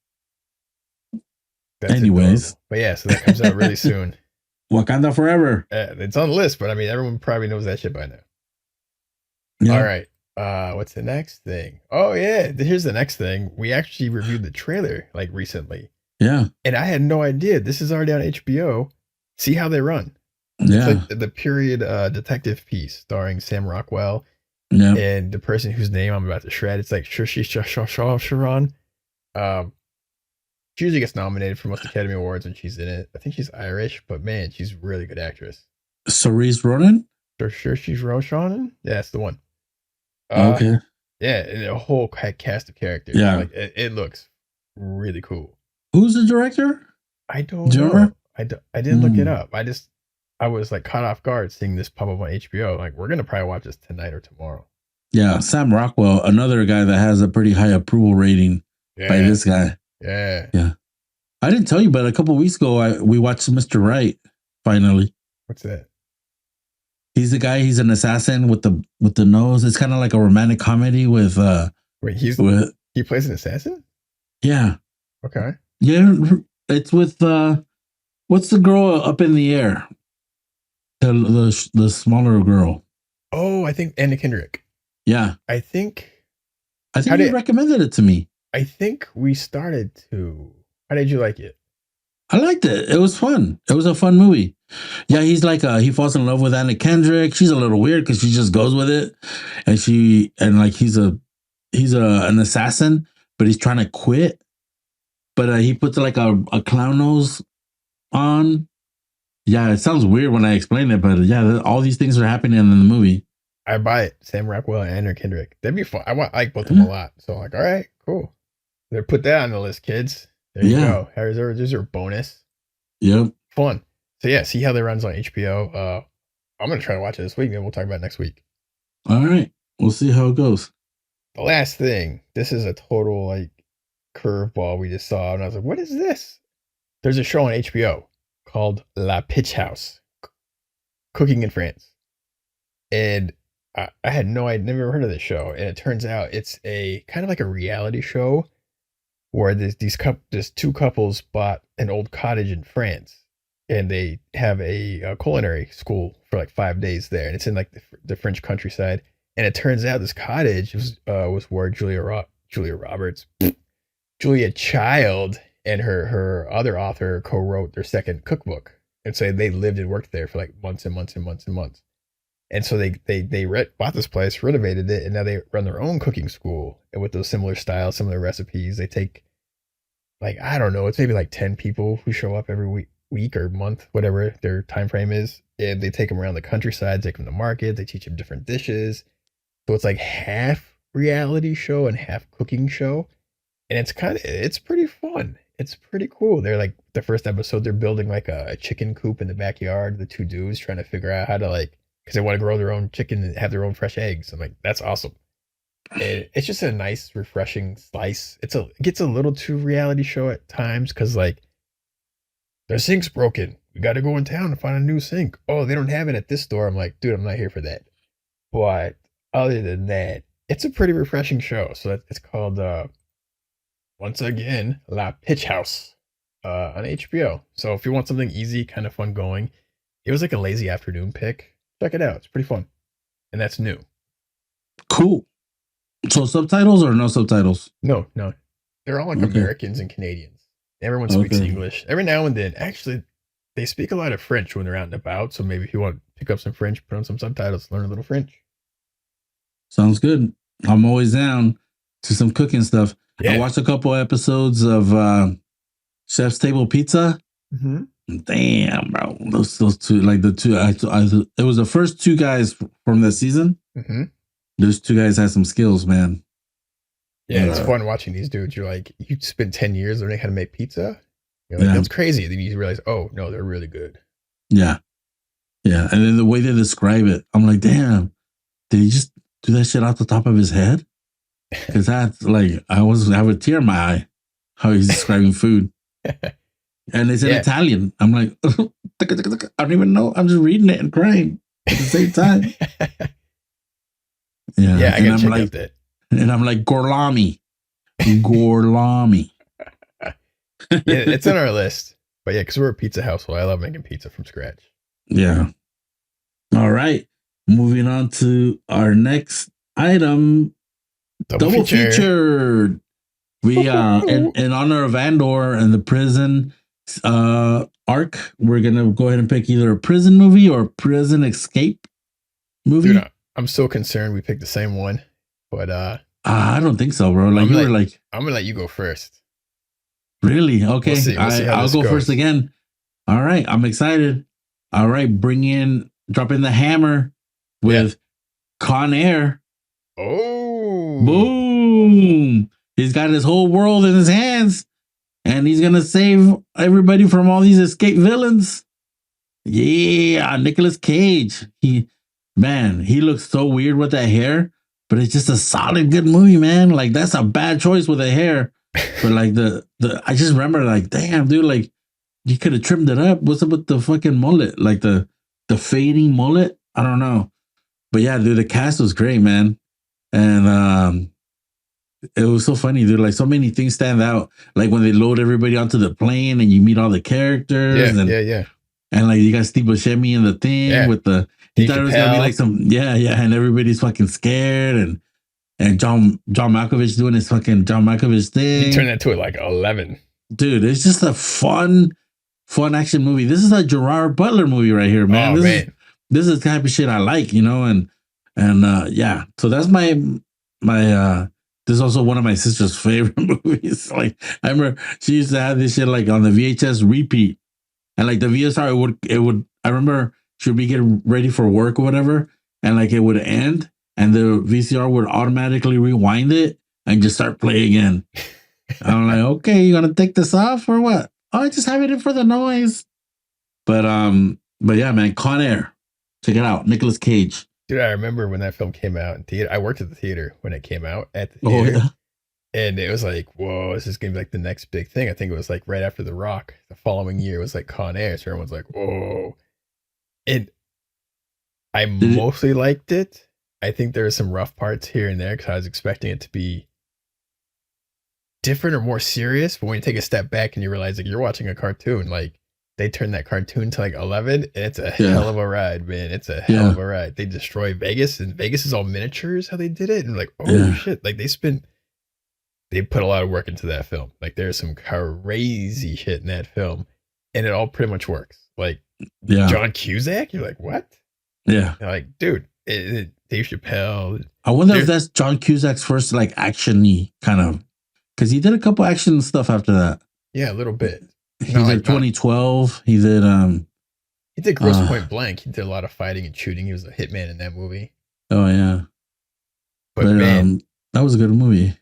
That's anyways. Adorable. But yeah, so that comes out really soon. Wakanda Forever. It's on the list, but I mean, everyone probably knows that shit by now. Yeah. All right. What's the next thing? Oh yeah, here's the next thing. We actually reviewed the trailer like recently. Yeah. And I had no idea. This is already on HBO. See how they run. Yeah. It's like the period detective piece starring Sam Rockwell. Yeah. And the person whose name I'm about to shred. It's like Sharon. She usually gets nominated for most Academy Awards when she's in it. I think she's Irish, but man, she's a really good actress. Cerise Ronan? Sure, she's Roshan. Yeah, that's the one. Okay. Yeah, and a whole cast of characters. Yeah. Like it looks really cool. Who's the director? I don't Do you know. remember? I didn't look it up. I was like caught off guard seeing this pop up on HBO. Like, we're gonna probably watch this tonight or tomorrow. Yeah, Sam Rockwell, another guy that has a pretty high approval rating by Yeah, this guy. yeah. Yeah. I didn't tell you, but a couple of weeks ago, we watched Mr. Right. Finally, What's that? he's the guy. He's an assassin with the nose. It's kind of like a romantic comedy with Wait, he plays an assassin? yeah, Okay. yeah. It's with what's the girl up in the air? The smaller girl. Oh, I think Anna Kendrick. Yeah, I think you recommended it to me. I think we started to. How did you like it? I liked it. It was fun. It was a fun movie. Yeah, he's like he falls in love with Anna Kendrick. She's a little weird because she just goes with it, and like he's an assassin, but he's trying to quit. But he puts like a clown nose on. Yeah, it sounds weird when I explain it, but yeah, all these things are happening in the movie. I buy it. Sam Rockwell and Anna Kendrick. That'd be fun. I like both of them a lot. So I'm like, all right, cool. They put that on the list, kids. There you go. There's your bonus. Yep. Fun. So yeah, see how that runs on HBO. I'm gonna try to watch it this week, and we'll talk about it next week. All right, we'll see how it goes. The last thing. This is a total like curveball we just saw, and I was like, what is this? There's a show on HBO called La Pitch House, Cooking in France, and I had I'd never heard of this show, and it turns out it's a kind of like a reality show where these two couples bought an old cottage in France, and they have a culinary school for like 5 days there, and it's in like the French countryside. And it turns out this cottage was where Julia Child and her other author co-wrote their second cookbook, and so they lived and worked there for like months and months and months and months. And so they bought this place, renovated it, and now they run their own cooking school. And with those similar styles, similar recipes, they take like, I don't know, it's maybe like 10 people who show up every week or month, whatever their time frame is, and they take them around the countryside, take them to market, they teach them different dishes. So it's like half reality show and half cooking show, and it's pretty fun. It's pretty cool. They're like, the first episode, they're building like a chicken coop in the backyard. The two dudes trying to figure out how to like, because they want to grow their own chicken and have their own fresh eggs. I'm like, that's awesome. And it's just a nice, refreshing slice. It gets a little too reality show at times because like, their sink's broken. We got to go in town and find a new sink. Oh, they don't have it at this store. I'm like, dude, I'm not here for that. But other than that, it's a pretty refreshing show. So it's called, once again, La Pitch House on HBO. So if you want something easy, kind of fun going, it was like a lazy afternoon pick. Check it out. It's pretty fun. And that's new. Cool. So subtitles or no subtitles? No. They're all like Americans and Canadians. Everyone speaks English. Every now and then, actually, they speak a lot of French when they're out and about. So maybe if you want to pick up some French, put on some subtitles, learn a little French. Sounds good. I'm always down to some cooking stuff. Yeah. I watched a couple episodes of Chef's Table Pizza. Mm-hmm. Damn, bro. Those two, like the two, it was the first two guys from that season. Mm-hmm. Those two guys had some skills, man. Yeah, it's fun watching these dudes. You're like, you spend 10 years learning how to make pizza. You're like, that's crazy. Then you realize, oh, no, they're really good. Yeah. Yeah. And then the way they describe it, I'm like, damn, did he just do that shit off the top of his head? Because that's like, I have a tear in my eye how he's describing food. And it's in Italian. I'm like, I don't even know. I'm just reading it and crying at the same time. Yeah, I gotta check out that. And I'm like, Gorlami. Gorlami. Yeah, it's on our list. But yeah, because we're a pizza household. I love making pizza from scratch. Yeah. All right. Moving on to our next item. Double featured. We in honor of Andor and the prison arc, we're gonna go ahead and pick either a prison movie or a prison escape movie. Dude, I'm so concerned we picked the same one, but I don't think so, bro. Like I'm gonna let you go first. Really? Okay. We'll see I'll go first again. All right. I'm excited. All right. Drop in the hammer with Con Air. Oh. Boom. He's got his whole world in his hands. And and he's gonna save everybody from all these escape villains. Yeah, Nicolas Cage. He looks so weird with that hair, but it's just a solid good movie, man. Like that's a bad choice with the hair. But like the I just remember like, damn, dude, like you could have trimmed it up. What's up with the fucking mullet? Like the fading mullet? I don't know. But yeah, dude, the cast was great, man. And it was so funny, dude. Like so many things stand out. Like when they load everybody onto the plane and you meet all the characters. Yeah. And like you got Steve Buscemi in the thing with the he thought it was gonna be like some and everybody's fucking scared and John Malkovich doing his fucking John Malkovich thing. He turned that to like 11. Dude, it's just a fun action movie. This is a Gerard Butler movie right here, man. This is the type of shit I like, you know, and yeah. So that's my this is also one of my sister's favorite movies. Like I remember she used to have this shit like on the VHS repeat. And like the VSR, it would. I remember she would be getting ready for work or whatever, and like it would end, and the VCR would automatically rewind it and just start playing again. I'm like, okay, you gonna take this off or what? Oh, I just have it in for the noise. But yeah, man, Con Air, check it out, Nicolas Cage. Dude, I remember when that film came out in theater. I worked at the theater when it came out at the theater. Oh, yeah. And it was like, whoa, this is going to be like the next big thing. I think it was like right after The Rock. The following year was like Con Air. So everyone's like, whoa. And I mostly liked it. I think there were some rough parts here and there because I was expecting it to be different or more serious. But when you take a step back and you realize like you're watching a cartoon, like they turned that cartoon to like 11 and it's a hell of a ride, man. It's a hell of a ride. They destroy Vegas and Vegas is all miniatures how they did it. And like, oh shit. Like they put a lot of work into that film. Like there's some crazy shit in that film and it all pretty much works. Like John Cusack, you're like, what? Yeah. You're like, dude, Dave Chappelle. I wonder if that's John Cusack's first like action-y kind of, because he did a couple action stuff after that. Yeah, a little bit. He did 2012. He did Grosse Point Blank. He did a lot of fighting and shooting. He was a hitman in that movie. Oh yeah. But man, that was a good movie.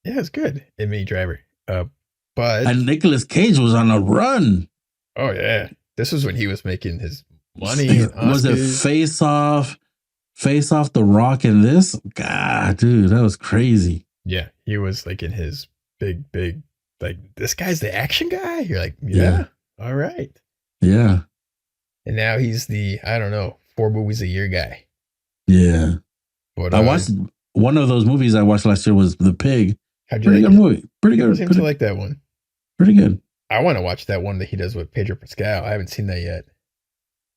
Yeah, it's good. And Minnie Driver. But and Nicolas Cage was on a run. Oh yeah. This was when he was making his money. Was it Face Off, The Rock, and this? God, dude, that was crazy. Yeah, he was like in his big, like this guy's the action guy. You're like, yeah. All right. Yeah. And now he's the, I don't know, 4 movies a year guy. Yeah. But I watched one of those movies I watched last year was The Pig. How'd you Pretty good movie. Pretty good. I seem to like that one. Pretty good. I want to watch that one that he does with Pedro Pascal. I haven't seen that yet.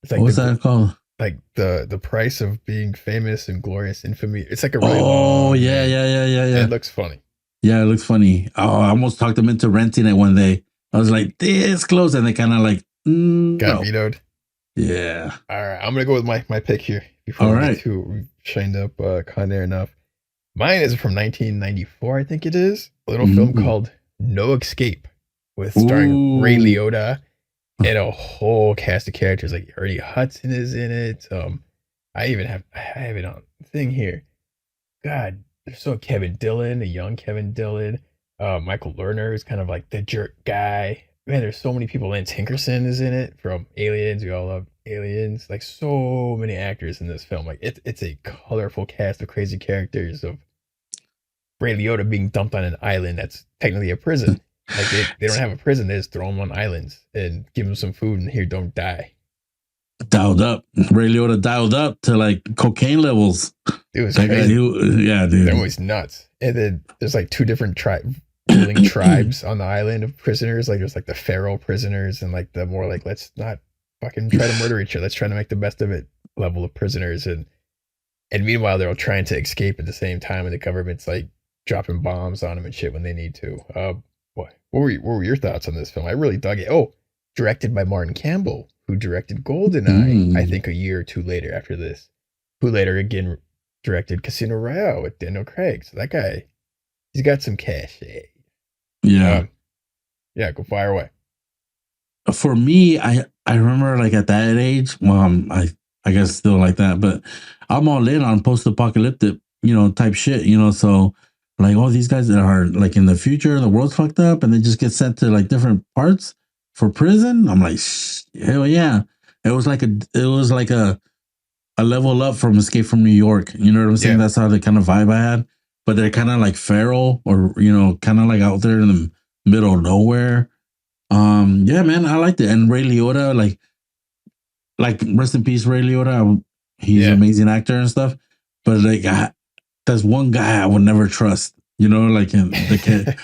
It's like what's that called? Like the price of being famous and glorious infamy. It's like a really yeah. It looks funny. Yeah, it looks funny. Oh, I almost talked them into renting it one day. I was like, this close, and they kind of like got vetoed. Yeah. All right, I'm gonna go with my pick here before we shined up Con Air enough. Mine is from 1994, I think it is. A little film called No Escape, with starring Ray Liotta and a whole cast of characters. Like Ernie Hudson is in it. I have it on thing here. God, there's so Kevin Dillon, a young Kevin Dillon. Michael Lerner is kind of like the jerk guy. Man, there's so many people. Lance Hinkerson is in it from Aliens. We all love Aliens. Like so many actors in this film. Like it's a colorful cast of crazy characters of Ray Liotta being dumped on an island that's technically a prison. Like they don't have a prison. They just throw them on islands and give them some food and here, don't die. Dialed up. Ray Liotta dialed up to like cocaine levels. It was crazy. Yeah, dude. That was nuts. And then there's like 2 different ruling tribes on the island of prisoners. Like there's like the feral prisoners and like the more like, let's not fucking try to murder each other. Let's try to make the best of it level of prisoners. And meanwhile, they're all trying to escape at the same time. And the government's like dropping bombs on them and shit when they need to. What were your thoughts on this film? I really dug it. Oh, directed by Martin Campbell, who directed GoldenEye, I think a year or 2 later after this, who later again directed Casino Royale with Daniel Craig. So that guy, he's got some cash. Yeah. Yeah, go fire away. For me, I remember like at that age, I guess still like that, but I'm all in on post-apocalyptic, type shit, so like, oh, these guys that are like in the future, the world's fucked up, and they just get sent to like different parts for prison. I'm like, hell yeah. It was like a level up from Escape from New York. You know what I'm saying? Yeah. That's how the kind of vibe I had. But they're kind of like feral, or kind of like out there in the middle of nowhere. Yeah, man, I liked it. And Ray Liotta, like rest in peace, Ray Liotta. He's an amazing actor and stuff. But like, there's one guy I would never trust. Like the kid.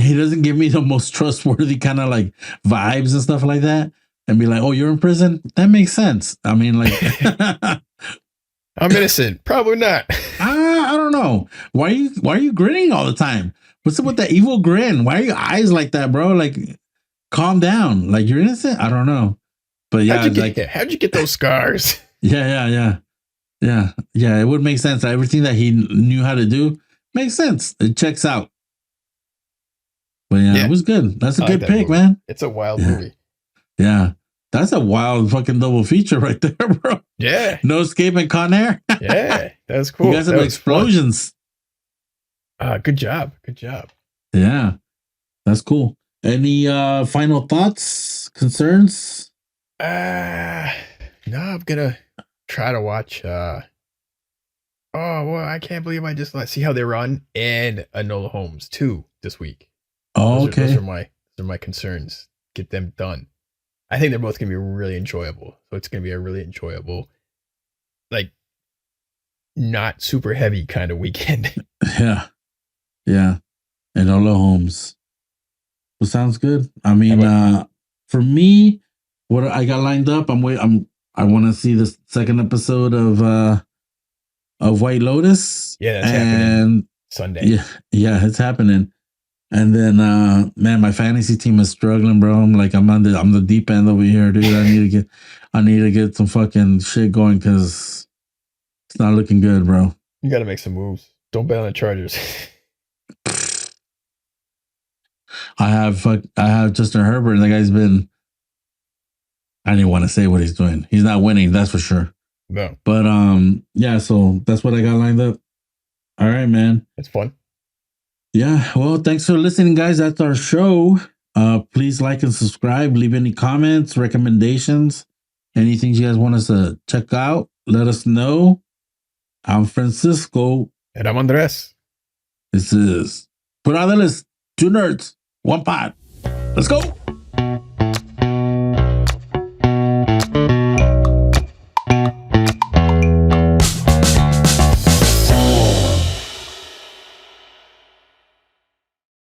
He doesn't give me the most trustworthy kind of like vibes and stuff like that. And be like, oh, you're in prison? That makes sense. I mean, like, I'm innocent. Probably not. I don't know. Why are you grinning all the time? What's up with that evil grin? Why are your eyes like that, bro? Like, calm down. Like, you're innocent? I don't know. But yeah, how'd you get those scars? Yeah. It would make sense. Everything that he knew how to do makes sense. It checks out. But yeah, it was good. That's a good pick, man. It's a wild movie. Yeah. That's a wild fucking double feature right there, bro. Yeah. No Escape and Con Air. Yeah. That was cool. You got some explosions. Good job. Yeah. That's cool. Any final thoughts, concerns? No, I'm gonna try to watch I can't believe I just see how they run and Enola Holmes 2 this week. Okay. Those are my concerns. Get them done. I think they're both gonna be really enjoyable. So it's gonna be a really enjoyable, like, not super heavy kind of weekend. Yeah. Enola Holmes. Well, sounds good. I mean, for me, what I got lined up, I want to see the second episode of White Lotus. Yeah, that's happening Sunday. Yeah, it's happening. And then, man, my fantasy team is struggling, bro. I'm the deep end over here, dude. I need to get some fucking shit going because it's not looking good, bro. You got to make some moves. Don't bet on the Chargers. I have Justin Herbert, and the guy's been. I didn't want to say what he's doing. He's not winning, that's for sure. No. But yeah. So that's what I got lined up. All right, man. It's fun. Yeah. Well, thanks for listening, guys. That's our show. Please like and subscribe. Leave any comments, recommendations, anything you guys want us to check out. Let us know. I'm Francisco. And I'm Andres. This is Brothers, two nerds, one pod. Let's go.